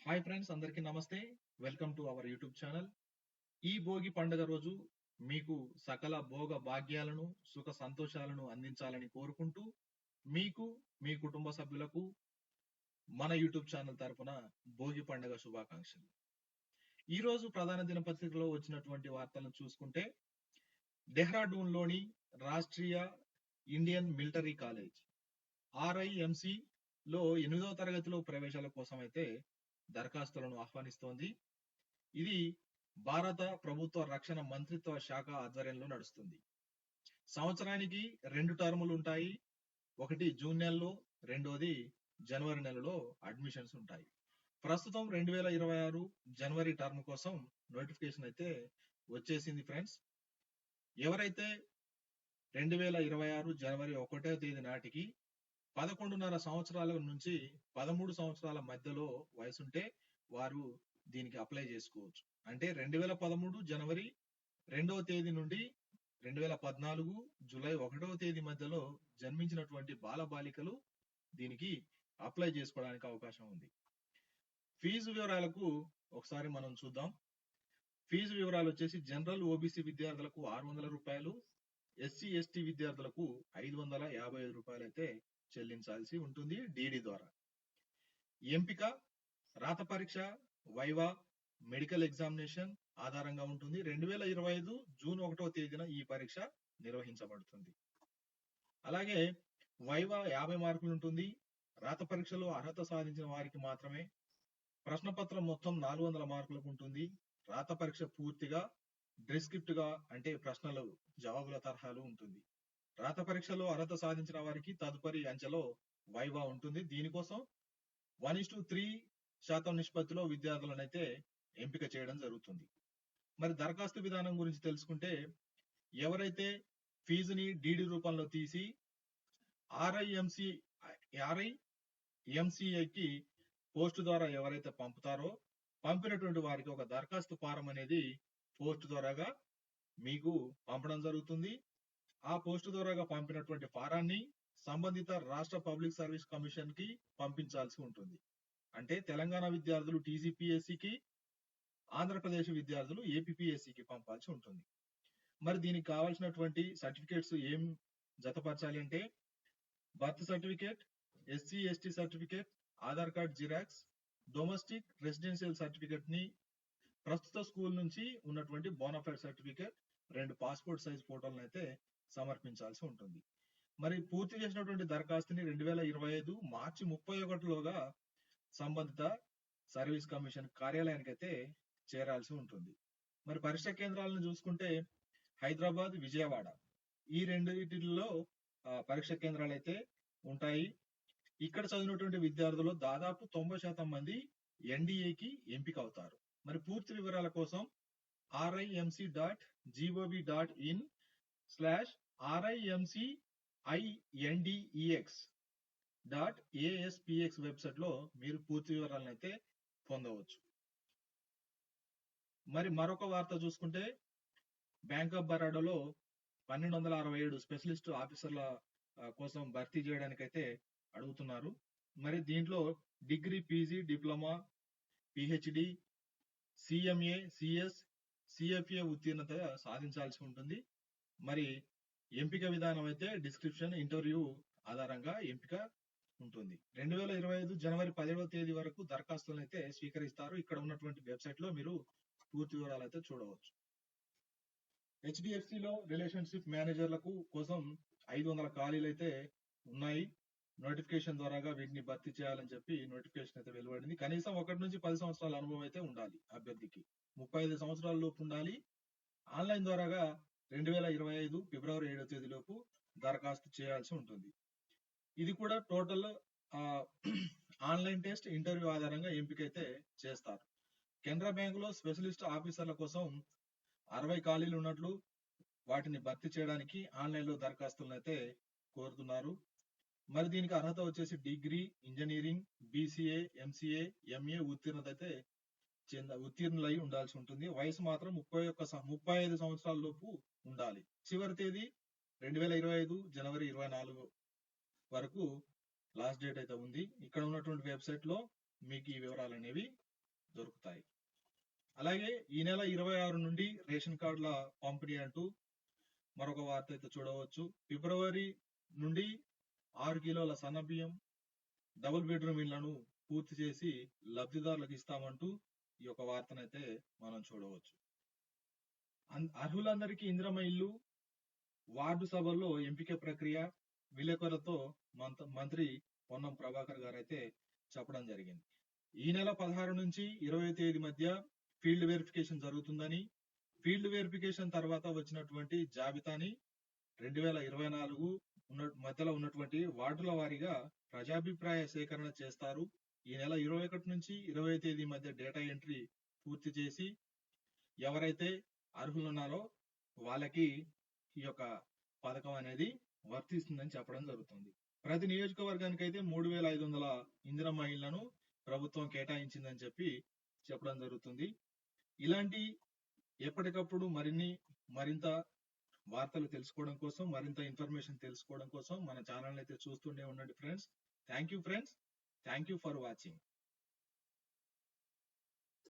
Hi friends, అందరికీ నమస్తే. Welcome to our YouTube channel. ఈ భోగి పండుగ రోజు మీకు సకల భోగ భాగ్యాలను, సుఖ సంతోషాలను అందించాలని కోరుకుంటూ, మీకు, మీ కుటుంబ సభ్యులకు మన యూట్యూబ్ ఛానల్ తరపున భోగి పండుగ శుభాకాంక్షలు. ఈ రోజు ప్రధాన దినపత్రికలో వచ్చినటువంటి వార్తలను చూసుకుంటే, డెహ్రాడూన్లోని Rashtriya Indian military college RIMC లో 8వ తరగతిలో ప్రవేశాల కోసం అయితే దరఖాస్తులను ఆహ్వానిస్తోంది. ఇది భారత ప్రభుత్వ రక్షణ మంత్రిత్వ శాఖ ఆధ్వర్యంలో నడుస్తుంది. సంవత్సరానికి 2 టర్ములు ఉంటాయి. ఒకటి జూన్ నెలలో, రెండోది జనవరి నెలలో అడ్మిషన్స్ ఉంటాయి. ప్రస్తుతం 2026 జనవరి టర్మ్ కోసం నోటిఫికేషన్ అయితే వచ్చేసింది ఫ్రెండ్స్. ఎవరైతే 2026 జనవరి 1వ తేదీ నాటికి 11.5 సంవత్సరాల నుంచి 13 సంవత్సరాల మధ్యలో వయసుంటే వారు దీనికి అప్లై చేసుకోవచ్చు. అంటే 2013 జనవరి 2వ తేదీ నుండి 2014 జూలై 1వ తేదీ మధ్యలో జన్మించినటువంటి బాలబాలికలు దీనికి అప్లై చేసుకోవడానికి అవకాశం ఉంది. ఫీజు వివరాలకు ఒకసారి మనం చూద్దాం. ఫీజు వివరాలు వచ్చేసి జనరల్ ఓబీసీ విద్యార్థులకు 600 రూపాయలు, SC ST విద్యార్థులకు 555 రూపాయలు అయితే చెల్లించాల్సి ఉంటుంది DD ద్వారా. ఎంపిక రాత పరీక్ష, వైవా, మెడికల్ ఎగ్జామినేషన్ ఆధారంగా ఉంటుంది. 2025 జూన్ 1వ తేదీన ఈ పరీక్ష నిర్వహించబడుతుంది. అలాగే వైవా 50 మార్కులు ఉంటుంది. రాత పరీక్షలో అర్హత సాధించిన వారికి మాత్రమే. ప్రశ్నపత్రం మొత్తం 400 మార్కులకు ఉంటుంది. రాత పరీక్ష పూర్తిగా డిస్క్రిప్ట్ గా అంటే ప్రశ్నలు జవాబుల తరహాలు ఉంటుంది. రాత పరీక్షలో అర్హత సాధించిన వారికి తదుపరి అంచెలో వైవా ఉంటుంది. దీనికోసం 1:3% నిష్పత్తిలో విద్యార్థులను అయితే ఎంపిక చేయడం జరుగుతుంది. మరి దరఖాస్తు విధానం గురించి తెలుసుకుంటే, ఎవరైతే ఫీజుని DD రూపంలో తీసి RIMCIకి పోస్ట్ ద్వారా ఎవరైతే పంపుతారో, పంపినటువంటి వారికి ఒక దరఖాస్తు ఫారం అనేది పోస్ట్ ద్వారాగా మీకు పంపడం జరుగుతుంది. ఆ పోస్ట్ ద్వారాగా పంపినటువంటి ఫారాన్ని సంబంధిత రాష్ట్ర పబ్లిక్ సర్వీస్ కమిషన్ కి పంపించాల్సి ఉంటుంది. అంటే తెలంగాణ విద్యార్థులు TCPSCకి, ఆంధ్రప్రదేశ్ విద్యార్థులు APPSCకి పంపాల్సి ఉంటుంది. మరి దీనికి కావాల్సినటువంటి సర్టిఫికేట్స్ ఏం జతపరచాలి అంటే, birth certificate, SC ST certificate, Aadhaar card xerox, domestic residential certificate ని, ప్రస్తుత స్కూల్ నుంచి ఉన్నటువంటి బోనాఫైడ్ సర్టిఫికేట్, 2 పాస్పోర్ట్ సైజ్ ఫోటోలను అయితే సమర్పించాల్సి ఉంటుంది. మరి పూర్తి చేసినటువంటి దరఖాస్తుని 2025 మార్చి 31లోగా సంబంధిత సర్వీస్ కమిషన్ కార్యాలయానికి అయితే చేరాల్సి ఉంటుంది. మరి పరీక్ష కేంద్రాలను చూసుకుంటే హైదరాబాద్, విజయవాడ ఈ రెండింటిలో పరీక్ష కేంద్రాలు అయితే ఉంటాయి. ఇక్కడ చదివినటువంటి విద్యార్థులు దాదాపు 90% మంది NDAకి ఎంపిక అవుతారు. మరి పూర్తి వివరాల కోసం RIMC.gov.in/RIMCINDEX.ASPX వెబ్సైట్ లో మీరు పూర్తి వివరాలను అయితే పొందవచ్చు. మరి మరొక వార్త చూసుకుంటే, బ్యాంక్ ఆఫ్ బరోడాలో 1267 స్పెషలిస్ట్ ఆఫీసర్ల కోసం భర్తీ చేయడానికి అయితే అడుగుతున్నారు. మరి దీంట్లో degree, PG, diploma, PhD, CMA, CS, CFA ఉత్తీర్ణత సాధించాల్సి ఉంటుంది. మరి ఎంపిక విధానం అయితే డిస్క్రిప్షన్, ఇంటర్వ్యూ ఆధారంగా ఎంపిక ఉంటుంది. 2025 జనవరి 10వ తేదీ వరకు దరఖాస్తులను అయితే స్వీకరిస్తారు. ఇక్కడ ఉన్నటువంటి వెబ్సైట్ లో మీరు పూర్తి వివరాలు అయితే చూడవచ్చు. HDFC లో రిలేషన్షిప్ మేనేజర్లకు కోసం 500 ఖాళీలు అయితే ఉన్నాయి. నోటిఫికేషన్ ద్వారాగా వీటిని భర్తీ చేయాలని చెప్పి నోటిఫికేషన్ అయితే వెలువడింది. కనీసం 1 నుంచి 10 సంవత్సరాల అనుభవం అయితే ఉండాలి అభ్యర్థికి. 35 సంవత్సరాల లోపు ఉండాలి. ఆన్లైన్ ద్వారాగా 2025 ఫిబ్రవరి 7వ తేదీ లోపు దరఖాస్తు చేయాల్సి ఉంటుంది. ఇది కూడా టోటల్ ఆన్లైన్ టెస్ట్, ఇంటర్వ్యూ ఆధారంగా ఎంపిక అయితే చేస్తారు. కెనరా బ్యాంకులో స్పెషలిస్ట్ ఆఫీసర్ల కోసం 60 ఖాళీలు ఉన్నట్లు వాటిని భర్తీ చేయడానికి ఆన్లైన్ లో దరఖాస్తులను అయితే కోరుతున్నారు. మరి దీనికి అర్హత వచ్చేసి degree, engineering, BCA, MCA, MA ఉత్తీర్ణులై ఉండాల్సి ఉంటుంది. వయసు మాత్రం 35 సంవత్సరాల లోపు ఉండాలి. చివరి తేదీ 2025 జనవరి 24 వరకు లాస్ట్ డేట్ అయితే ఉంది. ఇక్కడ ఉన్నటువంటి వెబ్సైట్ లో మీకు ఈ వివరాలు అనేవి దొరుకుతాయి. అలాగే ఈ నెల 26 నుండి రేషన్ కార్డుల పంపిణీ అంటూ మరొక వార్త అయితే చూడవచ్చు. ఫిబ్రవరి నుండి 6 కిలోల సన్నబియ్యం, డబుల్ బెడ్రూమ్ ఇళ్లను పూర్తి చేసి లబ్ధిదారులకు ఇస్తామంటూ ఈ యొక్క వార్తనైతే మనం చూడవచ్చు. అర్హులందరికీ ఇందిరమ్మ ఇల్లు, వార్డు సభల్లో ఎంపిక ప్రక్రియ విలేకరులతో మంత్రి పొన్నం ప్రభాకర్ గారు అయితే చెప్పడం జరిగింది. ఈ నెల 16 నుంచి 20 తేదీ మధ్య ఫీల్డ్ వెరిఫికేషన్ జరుగుతుందని, ఫీల్డ్ వెరిఫికేషన్ తర్వాత వచ్చినటువంటి జాబితాని 2024 మధ్యలో ఉన్నటువంటి వార్డుల వారీగా ప్రజాభిప్రాయ సేకరణ చేస్తారు. ఈ నెల 21 నుంచి 20 తేదీ మధ్య డేటా ఎంట్రీ పూర్తి చేసి ఎవరైతే అర్హులున్నారో వాళ్ళకి ఈ యొక్క పథకం అనేది వర్తిస్తుందని చెప్పడం జరుగుతుంది. ప్రతి నియోజకవర్గానికి అయితే 3,500 ఇందిరమ్మ ఇళ్లను ప్రభుత్వం కేటాయించిందని చెప్పడం జరుగుతుంది. ఇలాంటి ఎప్పటికప్పుడు మరింత వార్తలు తెలుసుకోవడం కోసం, మరింత ఇన్ఫర్మేషన్ తెలుసుకోవడం కోసం మన ఛానల్ అయితే చూస్తూనే ఉండండి friends. Thank you friends. Thank you for watching.